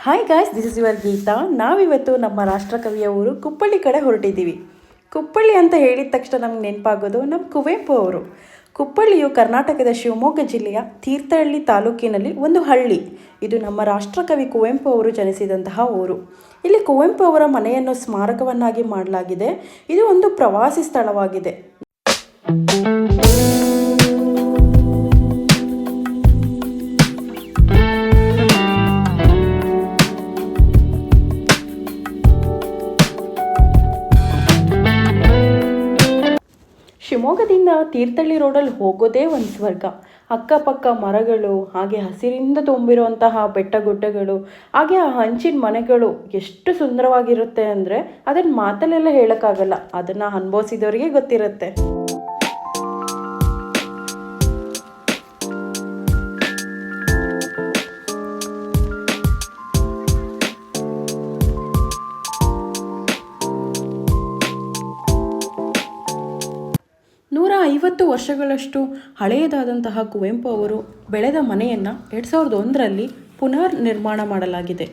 Hi guys, this is your Geetha. ನಾವಿವತ್ತು ನಮ್ಮ ರಾಷ್ಟ್ರಕವಿಯ ಊರು ಕುಪ್ಪಳ್ಳಿ ಕಡೆ ಹೊರಟಿದ್ದೀವಿ. ಕುಪ್ಪಳ್ಳಿ ಅಂತ ಹೇಳಿದ ತಕ್ಷಣ ನಮ್ಗೆ ನೆನಪಾಗೋದು ನಮ್ಮ ಕುವೆಂಪು ಅವರು. ಕುಪ್ಪಳ್ಳಿಯು ಕರ್ನಾಟಕದ ಶಿವಮೊಗ್ಗ ಜಿಲ್ಲೆಯ ತೀರ್ಥಹಳ್ಳಿ ತಾಲೂಕಿನಲ್ಲಿ ಒಂದು ಹಳ್ಳಿ. ಇದು ನಮ್ಮ ರಾಷ್ಟ್ರಕವಿ ಕುವೆಂಪು ಅವರು ಜನಿಸಿದಂತಹ ಊರು. ಇಲ್ಲಿ ಕುವೆಂಪು ಅವರ ಮನೆಯನ್ನು ಸ್ಮಾರಕವನ್ನಾಗಿ ಮಾಡಲಾಗಿದೆ. ಇದು ಒಂದು ಪ್ರವಾಸಿ ಸ್ಥಳವಾಗಿದೆ. ಶಿವಮೊಗ್ಗದಿಂದ ತೀರ್ಥಹಳ್ಳಿ ರೋಡಲ್ಲಿ ಹೋಗೋದೇ ಒಂದು ಸ್ವರ್ಗ. ಅಕ್ಕಪಕ್ಕ ಮರಗಳು, ಹಾಗೆ ಹಸಿರಿಂದ ತುಂಬಿರುವಂತಹ ಬೆಟ್ಟಗುಡ್ಡಗಳು, ಹಾಗೆ ಆ ಹಂಚಿನ ಮನೆಗಳು ಎಷ್ಟು ಸುಂದರವಾಗಿರುತ್ತೆ ಅಂದರೆ ಅದನ್ನು ಮಾತಲ್ಲೆಲ್ಲ ಹೇಳೋಕ್ಕಾಗಲ್ಲ. ಅದನ್ನು ಅನುಭವಿಸಿದವರಿಗೆ ಗೊತ್ತಿರುತ್ತೆ. 150 ವರ್ಷಗಳಷ್ಟು ಹಳೆಯದಾದಂತಹ ಕುವೆಂಪು ಅವರು ಬೆಳೆದ ಮನೆಯನ್ನು 2001ರಲ್ಲಿ ಪುನರ್ ನಿರ್ಮಾಣ ಮಾಡಲಾಗಿದೆ.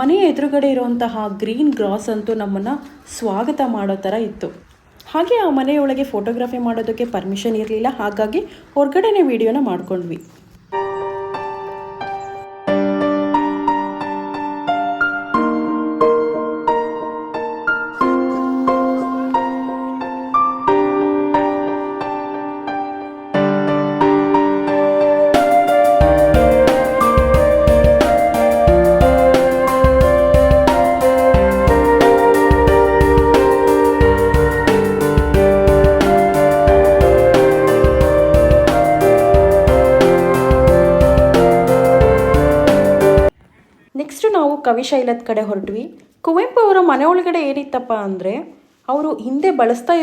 ಮನೆಯ ಎದುರುಗಡೆ ಇರುವಂತಹ ಗ್ರೀನ್ ಗ್ರಾಸ್ ಅಂತೂ ನಮ್ಮನ್ನು ಸ್ವಾಗತ ಮಾಡೋ ಥರ ಇತ್ತು. ಹಾಗೆ ಆ ಮನೆಯೊಳಗೆ ಫೋಟೋಗ್ರಫಿ ಮಾಡೋದಕ್ಕೆ ಪರ್ಮಿಷನ್ ಇರಲಿಲ್ಲ, ಹಾಗಾಗಿ ಹೊರಗಡೆನೇ ವಿಡಿಯೋನ ಮಾಡ್ಕೊಂಡ್ವಿ. ನೆಕ್ಸ್ಟು ನಾವು ಕವಿಶೈಲದ ಕಡೆ ಹೊರಟ್ವಿ. ಕುವೆಂಪು ಅವರ ಮನೆ ಒಳಗಡೆ ಏನಿತ್ತಪ್ಪ ಅಂದರೆ, ಅವರು ಹಿಂದೆ ಬಳಸ್ತಾ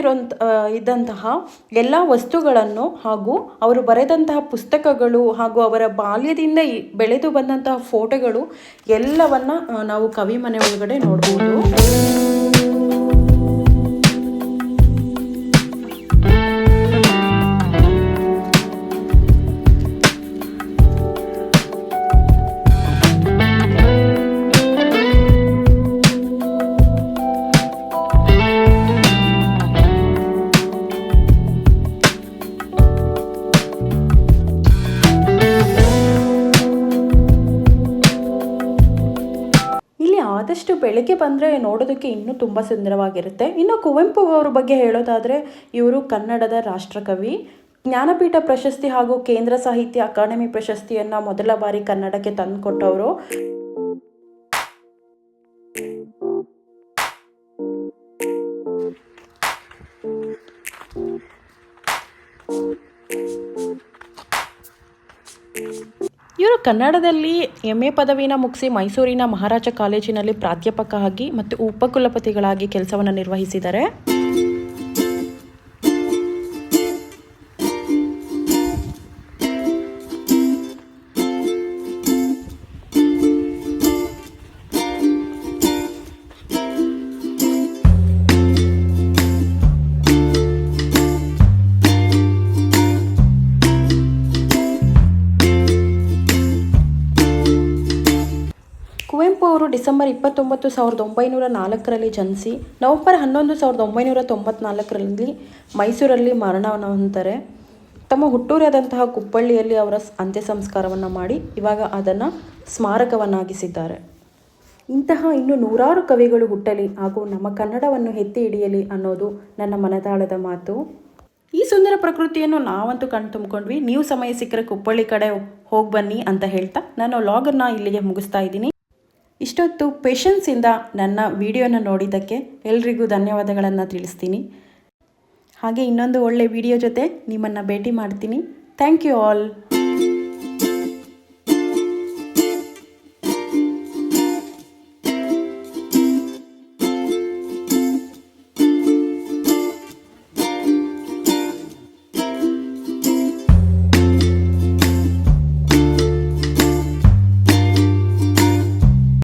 ಇದ್ದಂತಹ ಎಲ್ಲ ವಸ್ತುಗಳನ್ನು ಹಾಗೂ ಅವರು ಬರೆದಂತಹ ಪುಸ್ತಕಗಳು ಹಾಗೂ ಅವರ ಬಾಲ್ಯದಿಂದ ಬೆಳೆದು ಬಂದಂತಹ ಫೋಟೋಗಳು ಎಲ್ಲವನ್ನು ನಾವು ಕವಿ ಮನೆ ಒಳಗಡೆ ನೋಡ್ಬೋದು. ಆದಷ್ಟು ಬೆಳಗ್ಗೆ ಬಂದರೆ ನೋಡೋದಕ್ಕೆ ಇನ್ನೂ ತುಂಬ ಸುಂದರವಾಗಿರುತ್ತೆ. ಇನ್ನು ಕುವೆಂಪು ಅವರ ಬಗ್ಗೆ ಹೇಳೋದಾದರೆ, ಇವರು ಕನ್ನಡದ ರಾಷ್ಟ್ರಕವಿ, ಜ್ಞಾನಪೀಠ ಪ್ರಶಸ್ತಿ ಹಾಗೂ ಕೇಂದ್ರ ಸಾಹಿತ್ಯ ಅಕಾಡೆಮಿ ಪ್ರಶಸ್ತಿಯನ್ನು ಮೊದಲ ಬಾರಿ ಕನ್ನಡಕ್ಕೆ ತಂದುಕೊಟ್ಟವರು. ಇವರು ಕನ್ನಡದಲ್ಲಿ MA ಪದವಿನ ಮುಗಿಸಿ ಮೈಸೂರಿನ ಮಹಾರಾಜ ಕಾಲೇಜಿನಲ್ಲಿ ಪ್ರಾಧ್ಯಾಪಕ ಆಗಿ ಮತ್ತು ಉಪಕುಲಪತಿಗಳಾಗಿ ಕೆಲಸವನ್ನು ನಿರ್ವಹಿಸಿದ್ದಾರೆ. ಕುವೆಂಪು ಅವರು ಡಿಸೆಂಬರ್ 29, 1904ರಲ್ಲಿ ಜನಿಸಿ ನವೆಂಬರ್ 11, 1994ರಲ್ಲಿ ಮೈಸೂರಲ್ಲಿ ಮರಣವನ್ನು ಹೊಂತಾರೆ. ತಮ್ಮ ಹುಟ್ಟೂರಾದಂತಹ ಕುಪ್ಪಳ್ಳಿಯಲ್ಲಿ ಅವರ ಅಂತ್ಯ ಸಂಸ್ಕಾರವನ್ನು ಮಾಡಿ ಇವಾಗ ಅದನ್ನು ಸ್ಮಾರಕವನ್ನಾಗಿಸಿದ್ದಾರೆ. ಇಂತಹ ಇನ್ನೂ ನೂರಾರು ಕವಿಗಳು ಹುಟ್ಟಲಿ ಹಾಗೂ ನಮ್ಮ ಕನ್ನಡವನ್ನು ಎತ್ತಿ ಹಿಡಿಯಲಿ ಅನ್ನೋದು ನನ್ನ ಮನದಾಳದ ಮಾತು. ಈ ಸುಂದರ ಪ್ರಕೃತಿಯನ್ನು ನಾವಂತೂ ಕಣ್ಣು ತುಂಬಿಕೊಂಡ್ವಿ. ನೀವು ಸಮಯ ಸಿಕ್ಕರೆ ಕುಪ್ಪಳ್ಳಿ ಕಡೆ ಹೋಗಿ ಬನ್ನಿ ಅಂತ ಹೇಳ್ತಾ ನಾನು ವ್ಲಾಗನ್ನು ಇಲ್ಲಿಗೆ ಮುಗಿಸ್ತಾ ಇದ್ದೀನಿ. ಇಷ್ಟೊತ್ತು ಪೇಷನ್ಸಿಂದ ನನ್ನ ವಿಡಿಯೋನ ನೋಡಿದ್ದಕ್ಕೆ ಎಲ್ರಿಗೂ ಧನ್ಯವಾದಗಳನ್ನು ತಿಳಿಸ್ತೀನಿ. ಹಾಗೆ ಇನ್ನೊಂದು ಒಳ್ಳೆಯ ವಿಡಿಯೋ ಜೊತೆ ನಿಮ್ಮನ್ನು ಭೇಟಿ ಮಾಡ್ತೀನಿ. Thank you all.